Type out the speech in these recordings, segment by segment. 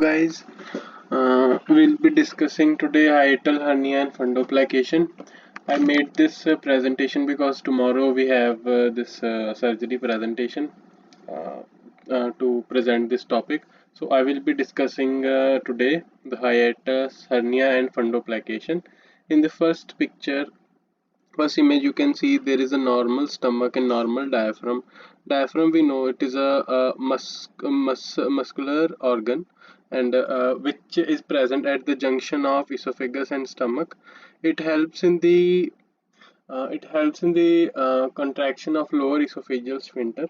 guys. We'll be discussing today hiatal hernia and fundoplication. I made this presentation because tomorrow we have this surgery presentation to present this topic. So I will be discussing today the hiatus hernia and fundoplication. In the first image, you can see there is a normal stomach and normal diaphragm. Diaphragm, we know it is a muscular organ, and which is present at the junction of esophagus and stomach. It helps in the contraction of lower esophageal sphincter.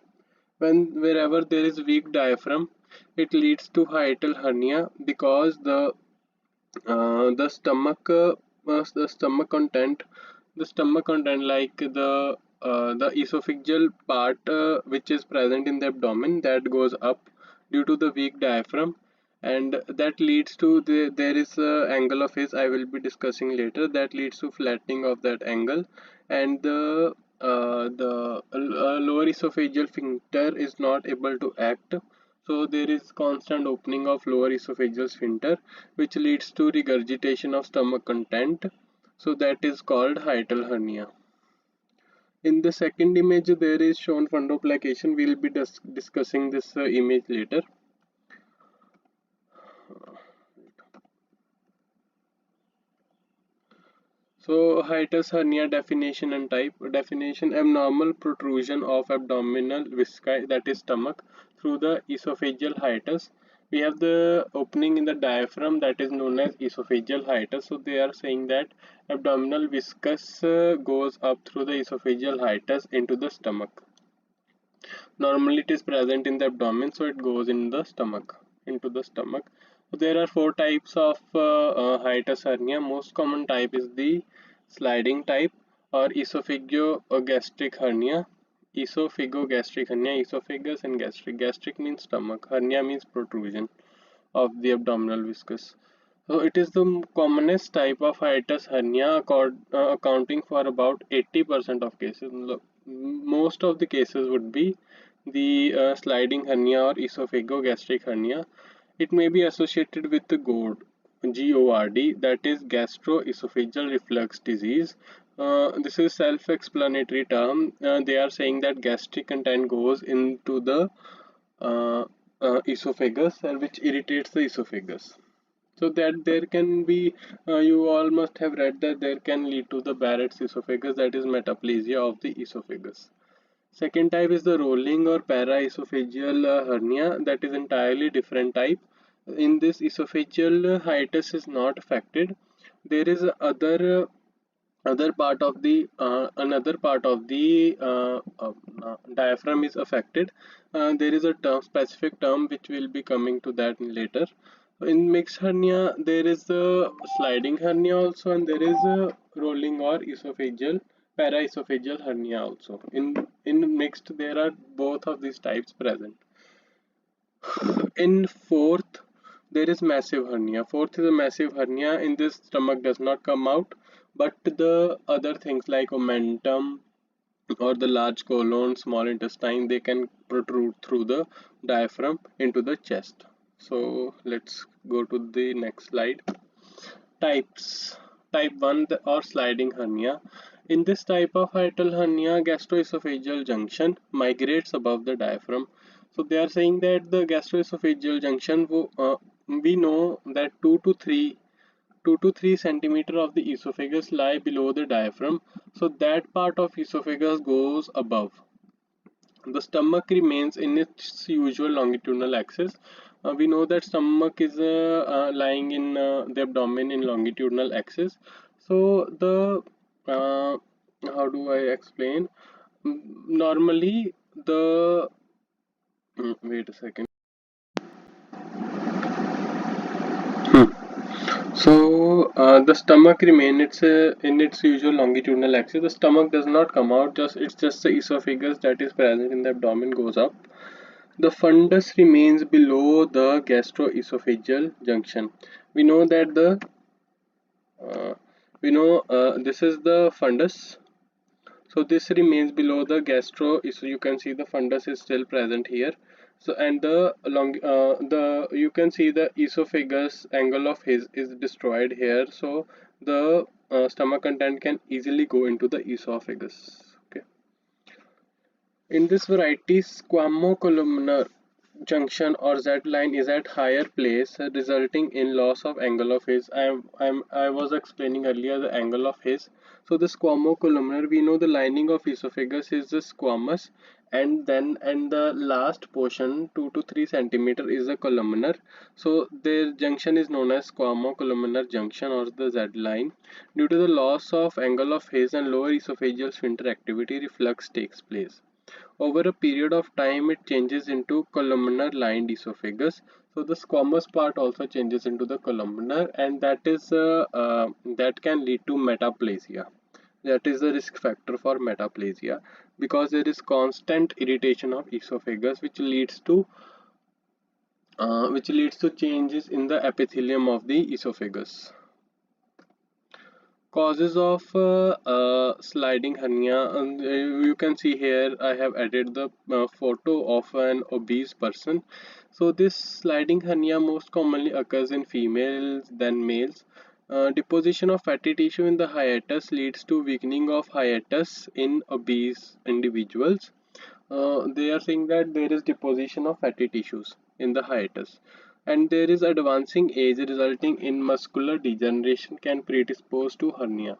Wherever there is weak diaphragm, it leads to hiatal hernia because the stomach the stomach content like the esophageal part which is present in the abdomen, that goes up due to the weak diaphragm, and that leads to there is a angle of his I will be discussing later, that leads to flattening of that angle, and the lower esophageal sphincter is not able to act, so there is constant opening of lower esophageal sphincter, which leads to regurgitation of stomach content. So that is called hiatal hernia. In the second image, there is shown fundoplication. We will be discussing this image later. So hiatus hernia definition and type. Definition: abnormal protrusion of abdominal visci, that is stomach, through the esophageal hiatus. We have the opening in the diaphragm, that is known as esophageal hiatus. So they are saying that abdominal viscus goes up through the esophageal hiatus into the stomach. Normally it is present in the abdomen, so it goes in the stomach, into the stomach. So there are four types of hiatus hernia. Most common type is the sliding type or esophagogastric hernia. Esophagogastric hernia, esophagus and gastric. Gastric means stomach, hernia means protrusion of the abdominal viscus. So it is the commonest type of hiatus hernia, accounting for about 80% of cases. Most of the cases would be the sliding hernia or esophagogastric hernia. It may be associated with the GORD, G-O-R-D, that is gastroesophageal reflux disease. This is self-explanatory term. They are saying that gastric content goes into the esophagus, which irritates the esophagus. So that there can be, you all must have read that there can lead to the Barrett's esophagus, that is metaplasia of the esophagus. Second type is the rolling or paraesophageal hernia, that is entirely different type. In this, esophageal hiatus is not affected. There is other part of the another part of the diaphragm is affected. There is a specific term which will be coming to that later. In mixed hernia, there is a sliding hernia also, and there is a rolling or esophageal paraesophageal hernia also. In mixed, there are both of these types present. In fourth, there is massive hernia. Fourth is a massive hernia. In this, stomach does not come out, but the other things like omentum or the large colon, small intestine, they can protrude through the diaphragm into the chest. So let's go to the next slide. Types. Type 1 or sliding hernia. In this type of hiatal hernia, gastroesophageal junction migrates above the diaphragm. So they are saying that the gastroesophageal junction, we know that 2 to 3 centimeter of the esophagus lie below the diaphragm. So that part of esophagus goes above. The stomach remains in its usual longitudinal axis. We know that stomach is lying in the abdomen in longitudinal axis. So the how do I explain? Normally the wait a second. So the stomach remains in its usual longitudinal axis. The stomach does not come out. It's just the esophagus that is present in the abdomen goes up. The fundus remains below the gastroesophageal junction. We know that this is the fundus. So this remains below the so you can see the fundus is still present here. So and the you can see the esophagus angle of his is destroyed here. So the stomach content can easily go into the esophagus. Okay. In this variety, squamocolumnar junction or Z line is at higher place, resulting in loss of angle of his. I was explaining earlier the angle of his. So the squamocolumnar, we know the lining of esophagus is the squamous, and the last portion 2 to 3 centimeter is the columnar. So their junction is known as squamocolumnar junction or the Z line. Due to the loss of angle of his and lower esophageal sphincter activity, reflux takes place. Over a period of time, it changes into columnar lined esophagus. So the squamous part also changes into the columnar, and that can lead to metaplasia. That is the risk factor for metaplasia, because there is constant irritation of esophagus, which leads to changes in the epithelium of the esophagus. Causes of sliding hernia, and you can see here I have added the photo of an obese person. So this sliding hernia most commonly occurs in females than males. Deposition of fatty tissue in the hiatus leads to weakening of hiatus in obese individuals. They are saying that there is deposition of fatty tissues in the hiatus, and there is advancing age resulting in muscular degeneration can predispose to hernia,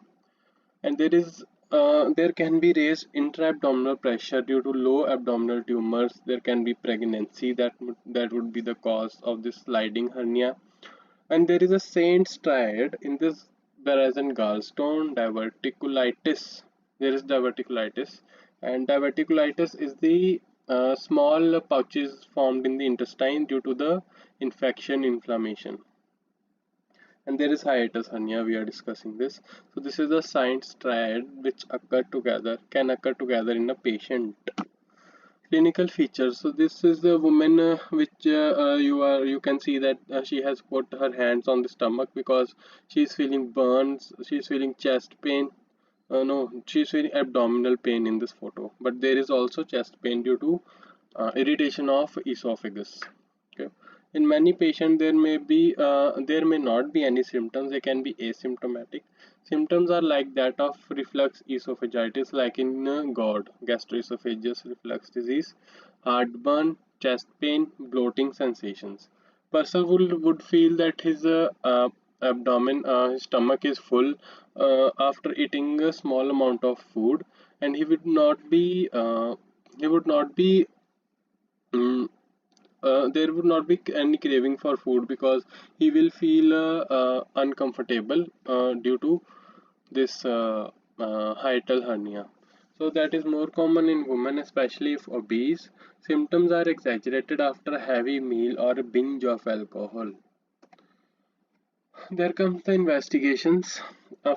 and there can be raised intra-abdominal pressure due to low abdominal tumors. There can be pregnancy that would be the cause of this sliding hernia, and there is a Saint's triad in this Brazen gallstone diverticulitis. There is diverticulitis, and diverticulitis is the small pouches formed in the intestine due to the inflammation. And there is hiatus hernia. We are discussing this. So this is a Saint's triad which can occur together in a patient. Clinical features. So this is the woman which you can see that she has put her hands on the stomach because she is feeling burns, she is feeling chest pain. No, she is feeling abdominal pain in this photo, but there is also chest pain due to irritation of esophagus. Okay. In many patients, there may not be any symptoms. They can be asymptomatic. Symptoms are like that of reflux esophagitis, like in GORD, gastroesophageal reflux disease, heartburn, chest pain, bloating sensations. Person would feel that his stomach is full after eating a small amount of food, and he would not be mm, there would not be any craving for food because he will feel uncomfortable due to this hiatal hernia. So that is more common in women, especially if obese. Symptoms are exaggerated after a heavy meal or a binge of alcohol. There comes the investigations.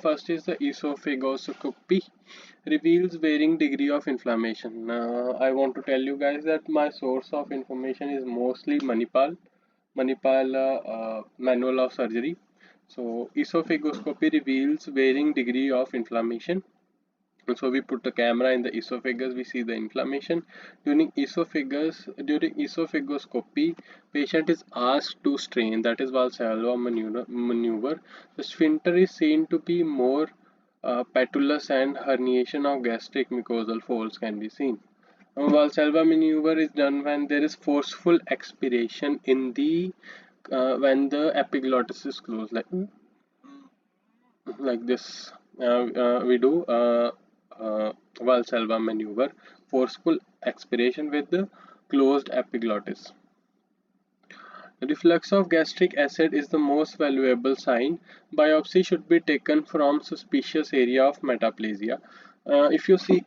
First is the esophagoscopy, reveals varying degree of inflammation. I want to tell you guys that my source of information is mostly Manipal Manual of Surgery. So esophagoscopy reveals varying degree of inflammation. So we put the camera in the esophagus, we see the inflammation. During esophagoscopy, patient is asked to strain, that is Valsalva maneuver. The sphincter is seen to be more patulous and herniation of gastric mucosal folds can be seen. Valsalva maneuver is done when there is forceful expiration in the when the epiglottis is closed, like this. We do Valsalva maneuver, forceful expiration with the closed epiglottis. Reflux of gastric acid is the most valuable sign. Biopsy should be taken from suspicious area of metaplasia. If you see in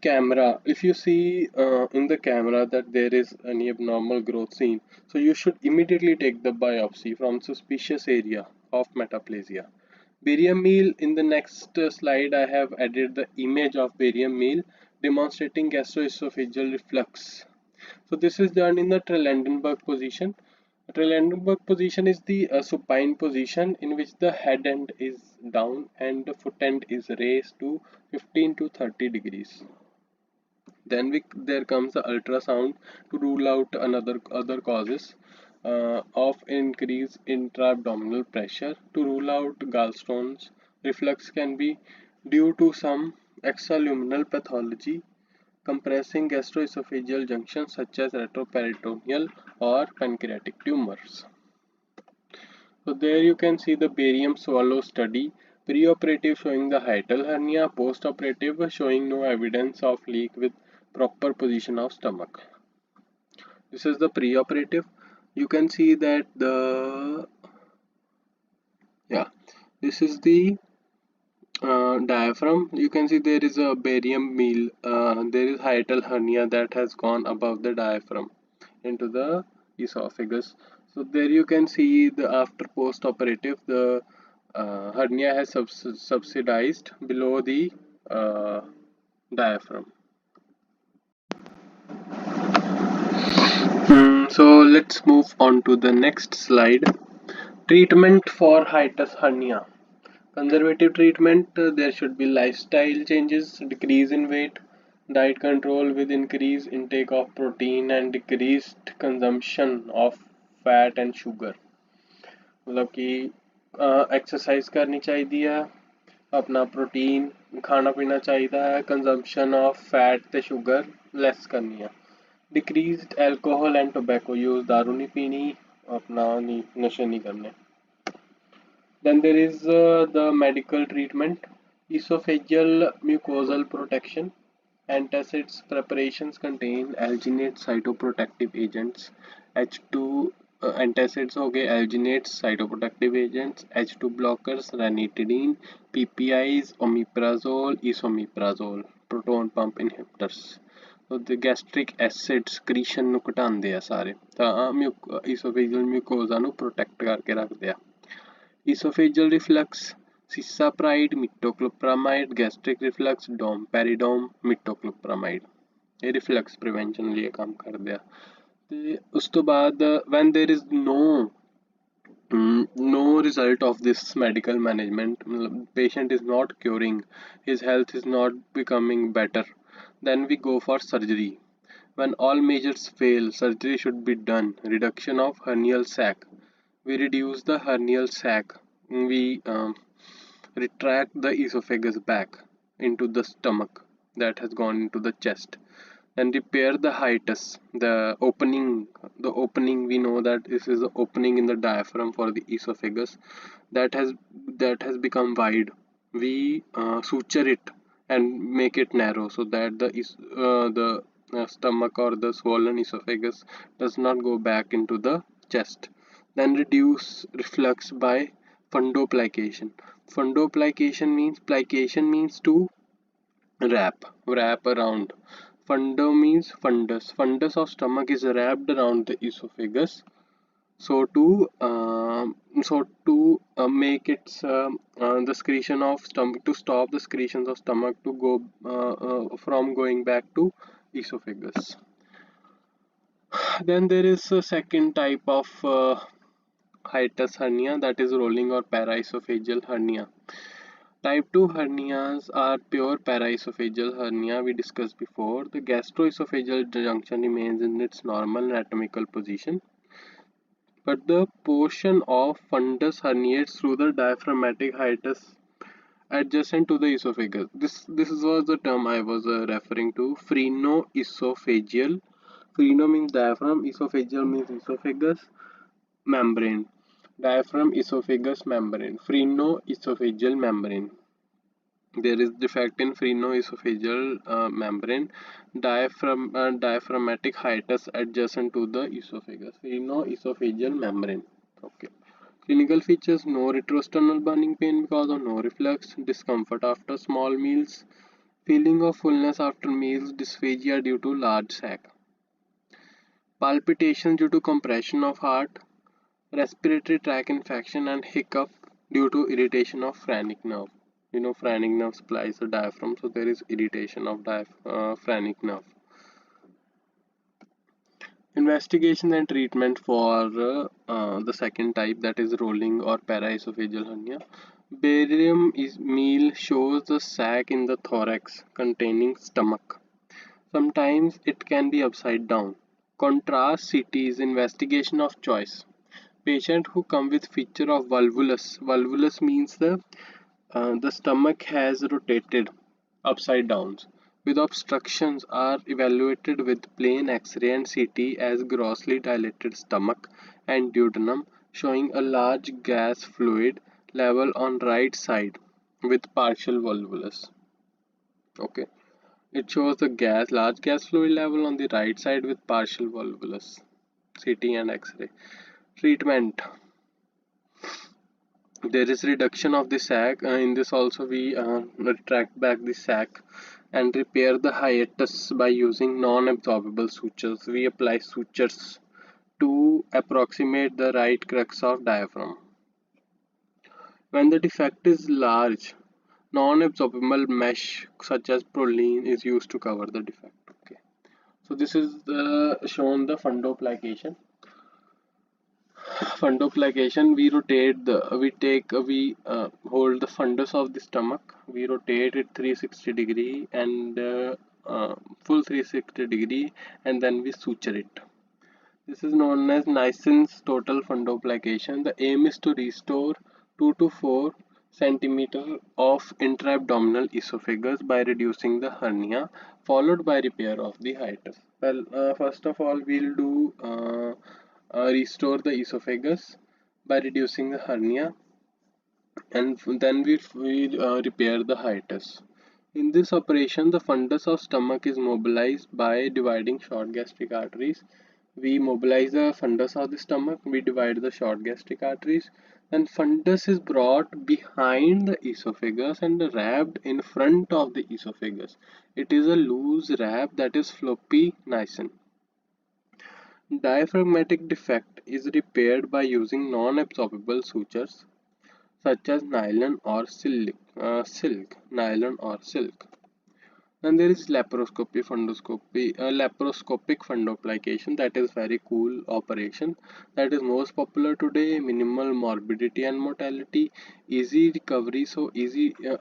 the camera that there is any abnormal growth seen, so you should immediately take the biopsy from suspicious area of metaplasia. Barium meal, in the next slide I have added the image of barium meal demonstrating gastroesophageal reflux. So this is done in the Trendelenburg position. Trendelenburg position is the supine position in which the head end is down and the foot end is raised to 15 to 30 degrees. There comes the ultrasound to rule out other causes of increased intra-abdominal pressure. To rule out gallstones, reflux can be due to some extraluminal pathology compressing gastroesophageal junctions such as retroperitoneal or pancreatic tumors. So there you can see the barium swallow study. Preoperative showing the hiatal hernia, postoperative showing no evidence of leak with proper position of stomach. This is the preoperative. You can see that this is the diaphragm. You can see there is a barium meal. There is hiatal hernia that has gone above the diaphragm into the esophagus. So there you can see the after post-operative the hernia has subsidized below the diaphragm. So let's move on to the next slide. Treatment for hiatus hernia. Conservative treatment, there should be lifestyle changes, decrease in weight, diet control with increased intake of protein and decreased consumption of fat and sugar. मतलब कि exercise करनी चाहिए है, अपना protein खाना पीना चाहिए है, कंजम्पशन ऑफ फैट ते शुगर लेस करनी है, decreased alcohol and tobacco use, दारू नहीं पीनी, अपना नहीं नशे नहीं करने. Then there is the medical treatment, esophageal mucosal protection. Antacids preparations contain alginate cytoprotective agents, H2 antacids हो गए, alginates cytoprotective agents, H2 blockers, ranitidine, PPIs, omeprazole, esomeprazole, proton pump inhibitors. So the gastric acid secretion ਨੂੰ ਘਟਾਉਂਦੇ ਆ ਸਾਰੇ, ਤਾਂ esophageal mucosa ਨੂੰ protect ਕਰਕੇ ਰੱਖਦੇ ਆ. Esophageal reflux, cisapride, metoclopramide, gastric reflux, domperidone, metoclopramide. ਇਹ reflux prevention ਲਈ ਕੰਮ ਕਰਦੇ ਆ. ਤੇ ਉਸ ਤੋਂ ਬਾਅਦ when there is no result of this medical management, patient is not curing, his health is not becoming better, then we go for surgery. When all measures fail, surgery should be done. Reduction of hernial sac. We reduce the hernial sac. We retract the esophagus back into the stomach that has gone into the chest, and repair the hiatus, the opening. We know that this is the opening in the diaphragm for the esophagus that has become wide. We suture it and make it narrow so that the stomach or the swollen esophagus does not go back into the chest. Then reduce reflux by fundoplication. Fundoplication means to wrap around. Fundo means fundus. Fundus of stomach is wrapped around the esophagus. So to make its the secretion of stomach, to stop the secretions of stomach to go from going back to esophagus. Then there is a second type of hiatus hernia, that is rolling or paraesophageal hernia. Type 2 hernias are pure paraesophageal hernia. We discussed before. The gastroesophageal junction remains in its normal anatomical position, but the portion of fundus herniates through the diaphragmatic hiatus adjacent to the esophagus. This was the term I was referring to. Phrenoesophageal. Phreno means diaphragm, esophageal means esophagus, membrane. Diaphragm, esophagus, membrane. Phrenoesophageal membrane. There is defect in phrenoesophageal membrane. Diaphragmatic hiatus adjacent to the esophagus. Phrenoesophageal membrane. Okay. Clinical features: no retrosternal burning pain because of no reflux, discomfort after small meals, feeling of fullness after meals, dysphagia due to large sac, palpitation due to compression of heart, respiratory tract infection, and hiccup due to irritation of phrenic nerve. You know, phrenic nerve supplies the diaphragm, so there is irritation of phrenic nerve. Investigation and treatment for the second type, that is rolling or paraesophageal hernia. Barium meal shows the sac in the thorax containing stomach. Sometimes it can be upside down. Contrast CT is investigation of choice. Patient who come with feature of volvulus. Volvulus means the stomach has rotated upside down with obstructions are evaluated with plain X-ray and CT as grossly dilated stomach and duodenum showing a large gas fluid level on right side with partial volvulus. Okay, it shows the large gas fluid level on the right side with partial volvulus. CT and X-ray. Treatment. There is reduction of the sac. In this also we retract back the sac and repair the hiatus by using non-absorbable sutures. We apply sutures to approximate the right crux of diaphragm. When the defect is large, non-absorbable mesh such as Prolene is used to cover the defect. Okay. So this is shown the fundoplication. Fundoplication, we rotate we hold the fundus of the stomach, we rotate it 360 degree and full 360 degree, and then we suture it. This is known as Nison's total fundoplication. The aim is to restore 2 to 4 centimeter of intra-abdominal esophagus by reducing the hernia, followed by repair of the hiatus. Well, first of all, we'll do restore the esophagus by reducing the hernia, and then we repair the hiatus. In this operation, the fundus of stomach is mobilized by dividing short gastric arteries. We mobilize the fundus of the stomach, we divide the short gastric arteries, and fundus is brought behind the esophagus and wrapped in front of the esophagus. It is a loose wrap that is floppy niacin. Diaphragmatic defect is repaired by using non-absorbable sutures such as nylon or nylon or silk. Then there is laparoscopic fundoplication. That is very cool operation. That is most popular today. Minimal morbidity and mortality, easy recovery,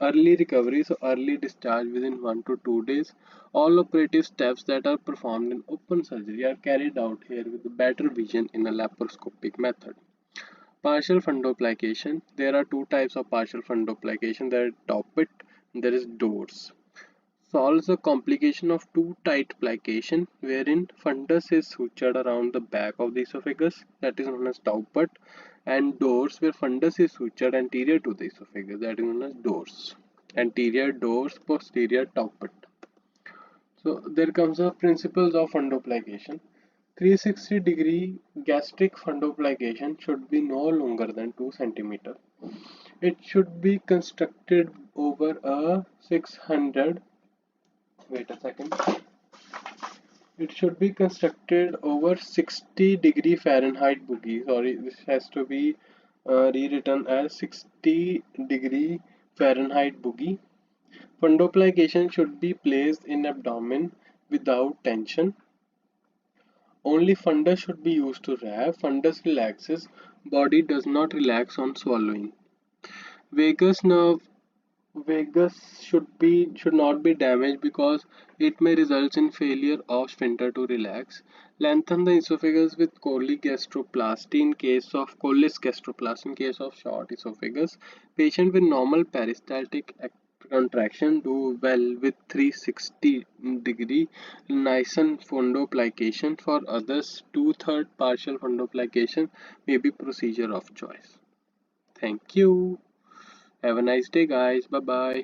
early recovery, so early discharge within 1 to 2 days. All operative steps that are performed in open surgery are carried out here with better vision in a laparoscopic method. Partial fundoplication. There are two types of partial fundoplication. There is Toppet and there is Dors. Solves the complication of too tight plication wherein fundus is sutured around the back of the esophagus, that is known as Toppet, and Dors where fundus is sutured anterior to the esophagus, that is known as Dors. Anterior Dors, posterior Toppet. So there comes the principles of fundoplication. 360 degree gastric fundoplication should be no longer than 2 centimeter. It should be constructed over a 600. Wait a second. It should be constructed over 60 degree Fahrenheit boogie. Sorry, this has to be rewritten as 60 degree Fahrenheit boogie. Fundoplication should be placed in abdomen without tension. Only fundus should be used to wrap. Fundus relaxes, body does not relax on swallowing. Vagus nerve Vagus should not be damaged because it may result in failure of sphincter to relax. Lengthen the esophagus with cholecystoplasty in case of cholecystoplasty in case of short esophagus. Patient with normal peristaltic contraction do well with 360 degree Nissen fundoplication. For others, 2/3 partial fundoplication may be procedure of choice. Thank you. Have a nice day, guys. Bye bye.